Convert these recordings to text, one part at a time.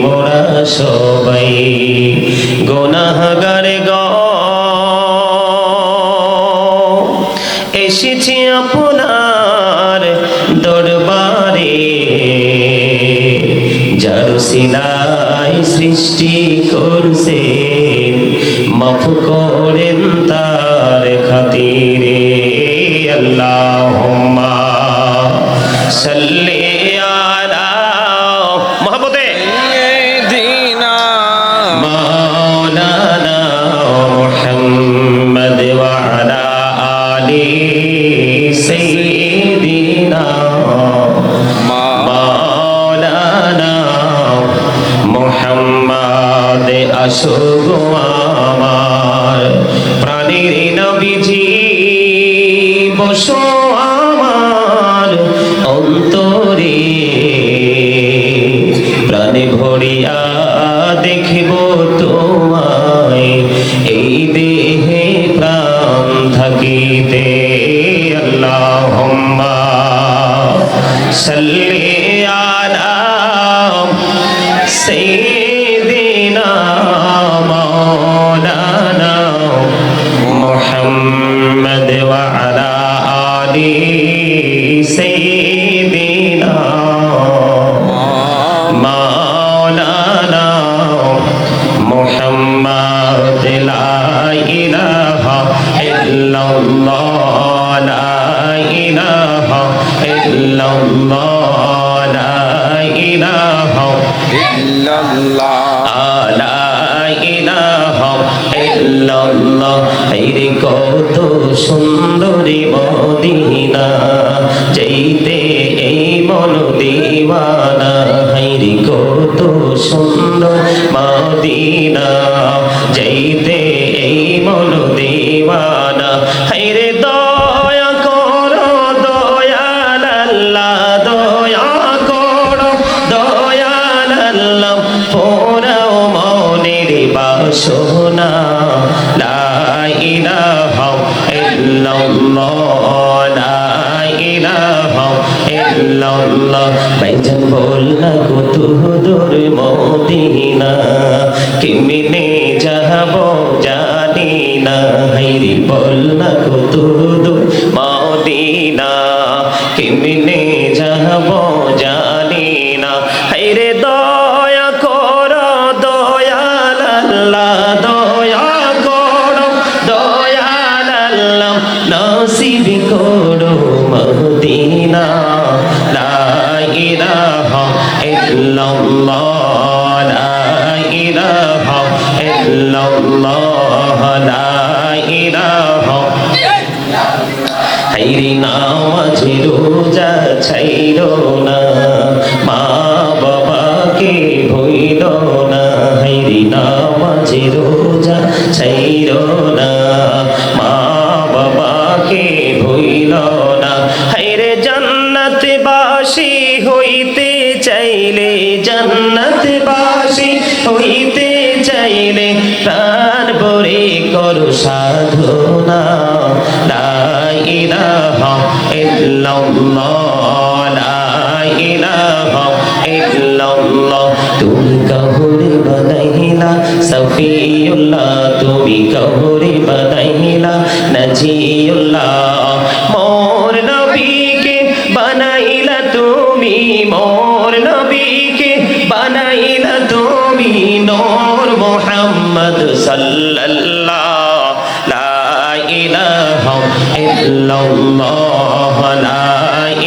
মোরা সবাই গুনাহগার গো এসেছি আপনার দরবারে যার সিলাই সৃষ্টি করছেন মাফ করেন তার খাতিরে আল্লাহুম্মা সাল্লি আলা মুহাম্মদে সাইয়্যিদিনা মাওলানা মুহাম্মদ ওয়া আলা আলি সাইয়্যিদিনা মাওলানা মুহাম্মদ আসো গো আমার প্রাণের নবীজি বসো আমার অন্তরে প্রাণে ভরিয়া দেখিব তোমায় এই দেহে প্রাণ থাকিতে আল্লাহুম্মা সাল্লি আলা সাইয়্যিদিনা মাওলানা মুহাম্মদ ওয়া আলা আলি সাইয়্যিদিনা মাওলানা মুহাম্মদ লা ইলাহা ইল্লাল্লাহ লা ইলাহা ইল্লাল্লাহ লা ইলাহা ইল্লাল্লাহ লা ইলাহা ইল্লাল্লাহ হায়রে কত সুন্দরী মদিনা যাইতে এই মন দিওয়ানা হায়রে কত সুন্দর মদিনা যাইতে এই মন দিওয়ানা হায়রে দয়া করো দয়াল আল্লাহ দয়া করো দয়াল আল্লাহ পোরাও মনের বাসনা লা ইলাহা ইল্লাল্লাহ লা ইলাহা ইল্লাল্লাহ ভাইজান বলনা কত দূর মদিনা কেমনে যাব জানি না হায়রে বলনা কত দূর মদিনা কেমনে যাব জানি না হায়রে দয়া করো দয়াল আল্লাহ দয়া করো দয়াল আল্লাহ নসিব করো মদিনা লা ইলাহা ইল্লাল্লাহ লা ইলাহা ইল্লাল্লাহ লা ইলাহা হায়রে নামাজ রোজা ছাইরো না মা বাবাকে ভুইলো না হায়রে নামাজ রোজা ছাইরো না মা বাবাকে ভুইলো না হায়রে জান্নাতবাসী হইতে চাইলে জান্নাতবাসী হইতে চাইলে প্রাণ ভরে করো সাধনা লা ইলাহা ইল্লাল্লাহ লা ইলাহা ইল্লাল্লাহ তুমি কাহুরে বানাইলা সফিউল্লাহ তুমি কাহুরে বানাইলা নাজিউল্লাহ মোর নবীকে বানাইলা তুমি মোর নবীকে বানাইলা তুমি নূর মুহাম্মদ সাল্লাল্লাহ লা ইলাহা ইল্লাল্লাহ লা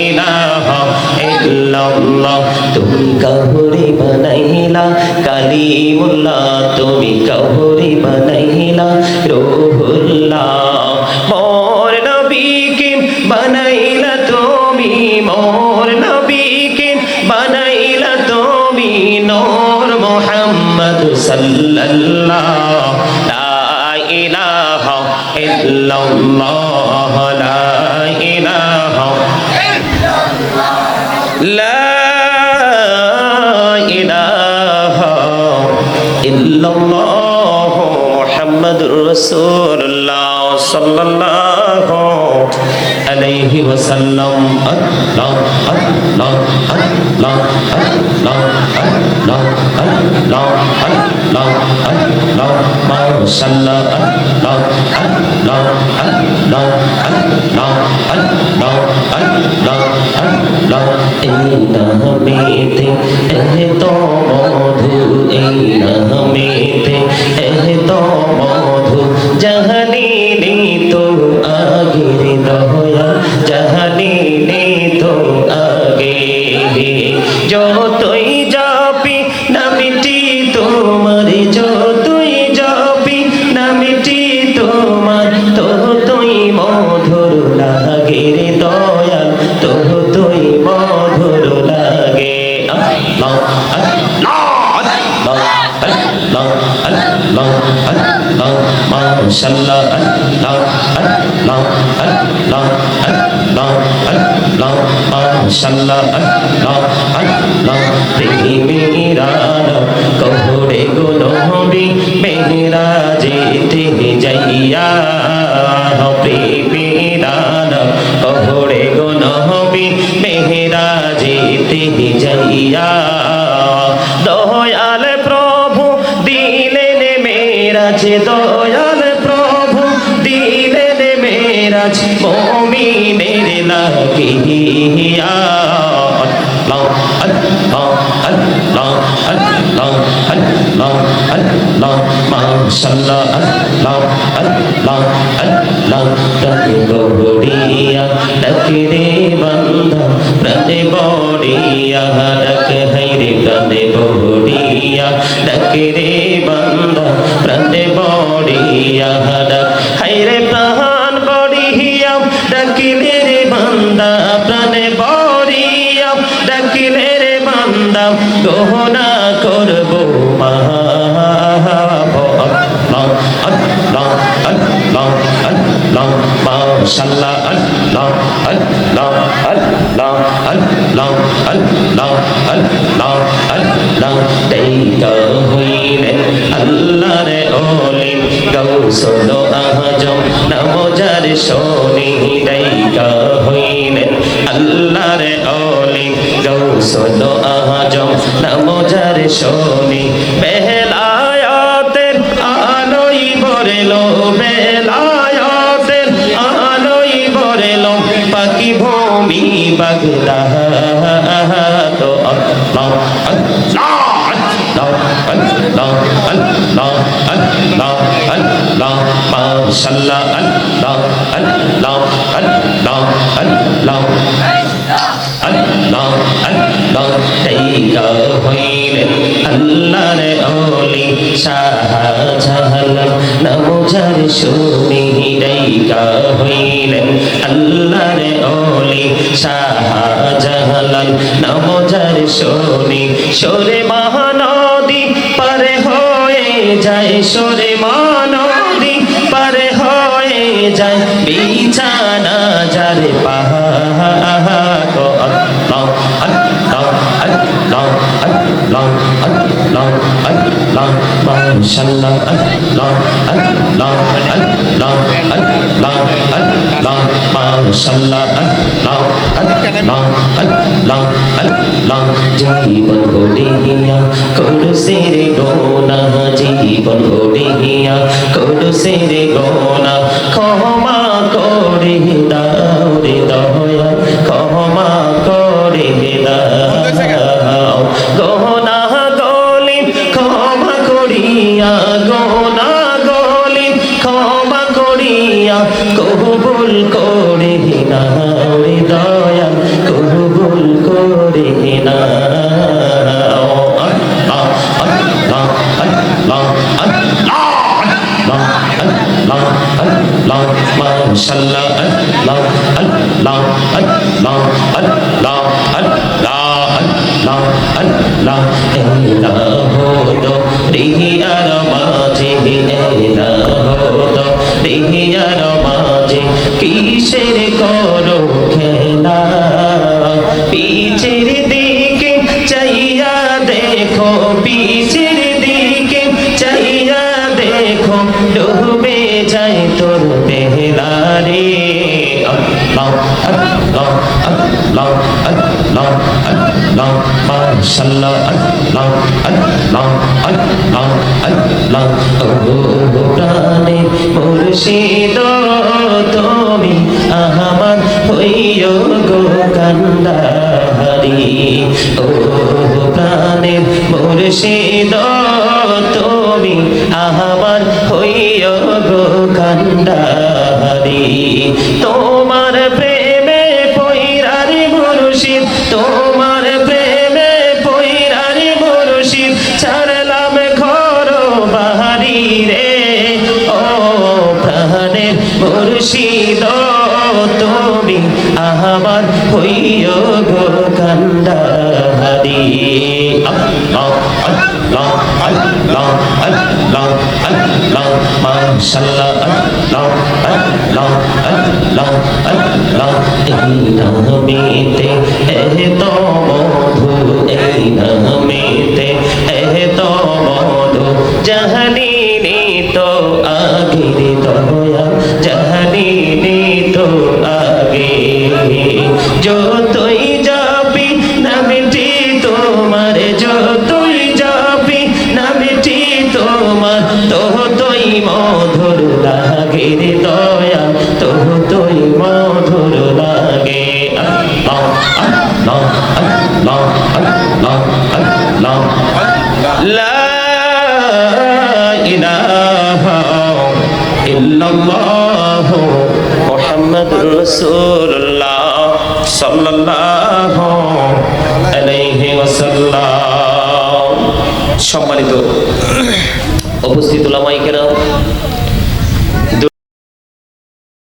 ইলাহা ইল্লাল্লাহ তুমি কাহুরে বানাইলা কালিমুল্লাহ তুমি কাহুরে বানাইলা রূহুল্লাহ মোর নবীকে বানাইলা তুমি মোর নবীকে বানাইলা তুমি নূর মুহাম্মদ সাল্লাল্লাহ লা ইলাহা ইল্লাল্লাহ লা ইলাহা লা ইলাহা ইল্লাল্লাহ মুহাম্মাদুর রাসূলুল্লাহ সাল্লাল্লাহু আলাইহি ওয়াসাল্লাম আল্লাহ আল্লাহ আল্লাহ আল্লাহ আল্লাহ আল্লাহ আল্লাহ আল্লাহ আল্লাহ মাশাআল্লাহ আল্লাহ আল্লাহ আল্লাহ আল্লাহ আল্লাহ আল্লাহ আল্লাহ এই নামেতে এত মধু এই নামেতে এত মধু জাহানি নি তো আগের দয়া জাহানি নি তো আগে যতই যাবি নামটি তোমার যতই যাবি নামটি তোমার ততই মধুর লাগে রে দয়াল ততই মধুর লাগে আল্লাহ আল্লাহ আল্লাহ আল্লাহ আল্লাহ আল্লাহ মাশাআল্লাহ আল্লাহ আল্লাহ আল্লাহ আল্লাহ আল্লাহ মাশাআল্লাহ আল্লাহ আল্লাহ প্রেমেরান কহরে গো নবী মেরাজেতে যাইয়া প্রেমেরান কহরে গো নবী মেরাজেতে যাইয়া দয়াল প্রভু দিলেন মেরাজ দয়াল প্রভু দিলেন মেরাজ মুমিনের লাগিয়া আল্লাহ আল্লাহ আল্লাহ আল্লাহ আল্লাহ আল্লাহ মাশাআল্লাহ আল্লাহ আল্লাহ আল্লাহ ডাকে বড়িয়া ডাকে রে বান্দা প্রাণে বড়িয়া ডাকে হাইরে প্রাণে বড়িয়া ডাকে রে বান্দা প্রাণে বড়িয়া ডাক হাইরে প্রাণ বড়িয়া ডাকিলে রে বান্দা প্রাণে বড়িয়া ডাকিলে রে বান্দা গহনা করবো মা আল্লাহ আল্লাহ আল্লাহ আল্লাহ মাশাআল্লাহ আল্লাহ আল্লাহ আল্লাহ আল্লাহ আল্লাহ আল্লাহ আল্লাহ দেইকা হইলেন আল্লাহর ওলি গাউসুল আজম নামজার শোনি দেইকা হইলেন আল্লাহর ওলি গাউসুল আজম নামজার শোনি বেলায়াতের আলোই বরেলো বেলায়াতের আলোই বরেলো পাখি ভূমি বাগদা তো আল্লাহ আল্লাহ আল্লাহ আল্লাহ আল্লাহ আল্লাহ মাশাআল্লাহ আল্লাহ আল্লাহ আল্লাহ আল্লাহ আল্লাহ আল্লাহ দেইকা হইলেন আল্লাহর ওলি শাহজালাল নামজার শুনি দেইকা হইলেন আল্লাহর ওলি শাহজালাল নামজার শুনি সরে মহানদী পারে হয়ে যায় সরে মহানদী পারে হয়ে যায় বিছানা যারে পাহা তো আল্লাহ আল্লাহ আল্লাহ আল্লাহ আল্লাহ আল্লাহ মাশাআল্লাহ আল্লাহ আল্লাহ আল্লাহ আল্লাহ আল্লাহ মাশাআল্লাহ আল্লাহ আল্লাহ আল্লাহ আল্লাহ জীবন গড়িয়া করুসের গোনা জীবন গড়িয়া করুসের গোনা ক্ষমা করে দাও রে দয়া ক্ষমা করে দাও গোনা গলি ক্ষমা করিয়া গোনা গলি ক্ষমা করিয়া কবুল করে নাও রে দয়া কবুল করে নাও আল্লাহ আল্লাহ আল্লাহ আল্লাহ আল্লাহ আল্লাহ মাশাআল্লাহ আল্লাহ আল্লাহ আল্লাহ আল্লাহ আল্লাহ আল্লাহ আল্লাহ এলা হলো রিয়ার মাঝে এলা হলো রিয়ার মাঝে কিসের করো খেলা পিছের দিকে আল্লাহ মাশাআল্লাহ আল্লাহ আল্লাহ আল্লাহ আল্লাহ ও প্রাণে মুর্শিদ তুমি আমার হইও গো কান্ডারি ও প্রাণে মুর্শিদ তুমি আমার হইও গো কান্ডারি তোমার প্রেমে পয়রারি মুর্শিদ তোমার প্রেমে পয়রারি মুর্শিদ ছাড়লাম ঘর বাহারি রে ও প্রাণের মুর্শিদ তুমি আমার হইও গো কান্ডারি আল্লাহ আল্লাহ আল্লাহ আল্লাহ আল্লাহ মাশাআল্লাহ আল্লাহ আল্লাহ আল্লাহ আল্লাহ এই নামেতে এত মধু এই নামেতে এত মধু জাহানিনি তো আগের দয়া জাহানিনি তো আগে যতই যাবি নামটি তোমার যতই যাবি নামটি তোমার ততই মধুর লাগে রে দয়া ততই মধুর লাগে আল্লাহ আল্লাহ আল্লাহ আল্লাহ আল্লাহ লা ইলাহা ইল্লাল্লাহ মুহাম্মাদুর রাসূলুল্লাহ সাল্লাল্লাহু আলাইহি ওয়াসাল্লাম। সম্মানিত উপস্থিত উলামায়ে কেরাম,